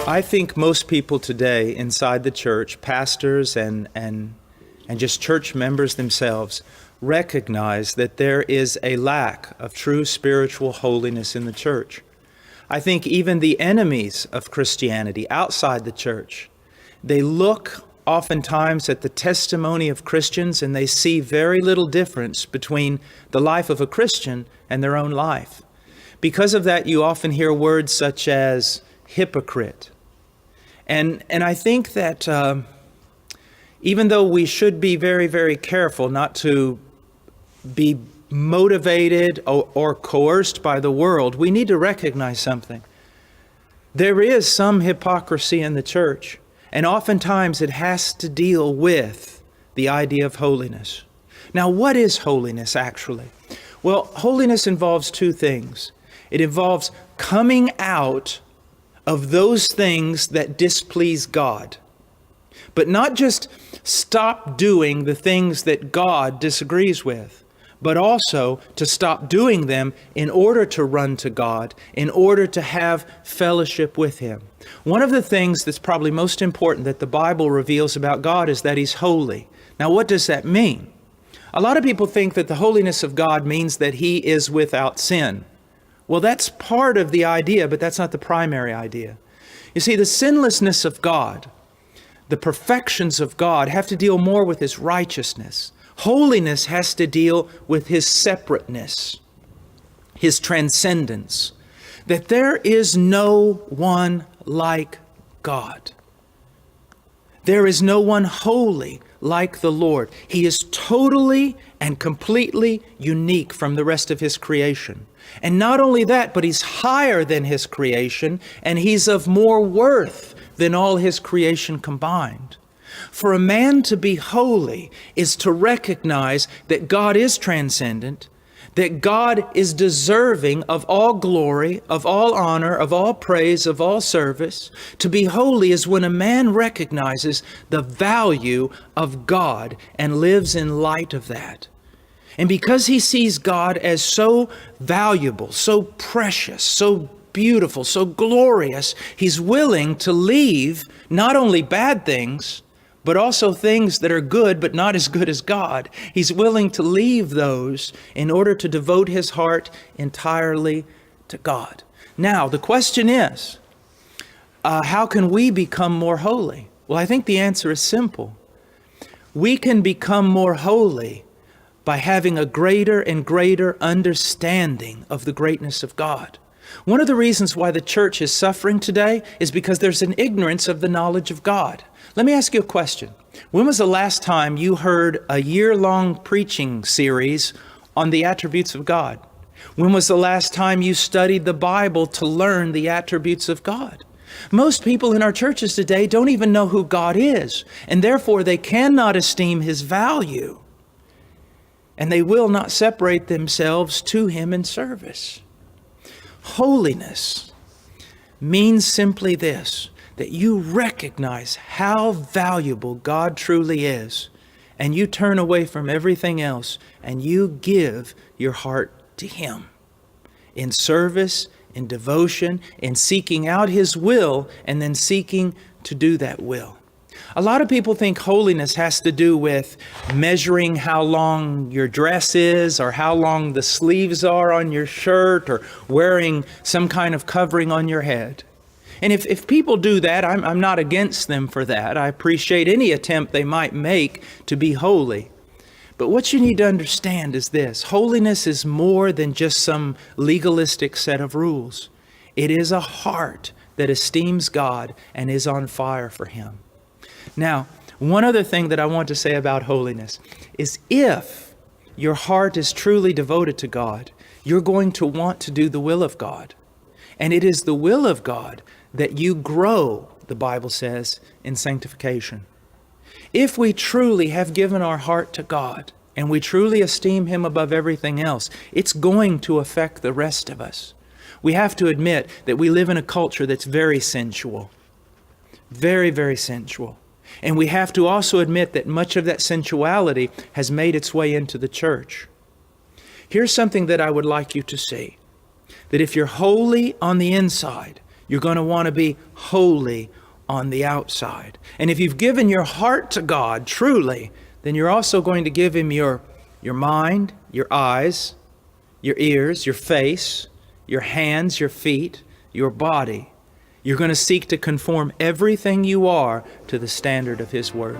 I think most people today inside the church, pastors and just church members themselves, recognize that there is a lack of true spiritual holiness in the church. I think even the enemies of Christianity outside the church, they look oftentimes at the testimony of Christians and they see very little difference between the life of a Christian and their own life. Because of that, you often hear words such as hypocrite. And I think that even though we should be very, very careful not to be motivated or coerced by the world, we need to recognize something. There is some hypocrisy in the church, and oftentimes it has to deal with the idea of holiness. Now, what is holiness actually? Well, holiness involves two things. It involves coming out of those things that displease God, but not just stop doing the things that God disagrees with, but also to stop doing them in order to run to God, in order to have fellowship with Him. One of the things that's probably most important that the Bible reveals about God is that He's holy. Now, what does that mean? A lot of people think that the holiness of God means that He is without sin. Well, that's part of the idea, but that's not the primary idea. You see, the sinlessness of God, the perfections of God have to deal more with His righteousness. Holiness has to deal with His separateness, His transcendence, that there is no one like God. There is no one holy like the Lord. He is totally and completely unique from the rest of His creation. And not only that, but He's higher than His creation, and He's of more worth than all His creation combined. For a man to be holy is to recognize that God is transcendent, that God is deserving of all glory, of all honor, of all praise, of all service. To be holy is when a man recognizes the value of God and lives in light of that. And because he sees God as so valuable, so precious, so beautiful, so glorious, he's willing to leave not only bad things, but also things that are good, but not as good as God. He's willing to leave those in order to devote his heart entirely to God. Now, the question is, how can we become more holy? Well, I think the answer is simple. We can become more holy by having a greater and greater understanding of the greatness of God. One of the reasons why the church is suffering today is because there's an ignorance of the knowledge of God. Let me ask you a question. When was the last time you heard a year-long preaching series on the attributes of God? When was the last time you studied the Bible to learn the attributes of God? Most people in our churches today don't even know who God is, and therefore they cannot esteem His value, and they will not separate themselves to Him in service. Holiness means simply this, that you recognize how valuable God truly is, and you turn away from everything else, and you give your heart to Him in service, in devotion, in seeking out His will, and then seeking to do that will. A lot of people think holiness has to do with measuring how long your dress is, or how long the sleeves are on your shirt, or wearing some kind of covering on your head. And if people do that, I'm not against them for that. I appreciate any attempt they might make to be holy. But what you need to understand is this: holiness is more than just some legalistic set of rules. It is a heart that esteems God and is on fire for Him. Now, one other thing that I want to say about holiness is if your heart is truly devoted to God, you're going to want to do the will of God. And it is the will of God that you grow, the Bible says, in sanctification. If we truly have given our heart to God and we truly esteem Him above everything else, it's going to affect the rest of us. We have to admit that we live in a culture that's very sensual, very, very sensual. And we have to also admit that much of that sensuality has made its way into the church. Here's something that I would like you to see, that if you're holy on the inside, You're going to want to be holy on the outside. And if you've given your heart to God truly, then you're also going to give Him your mind, your eyes, your ears, your face, your hands, your feet, your body. You're going to seek to conform everything you are to the standard of His Word.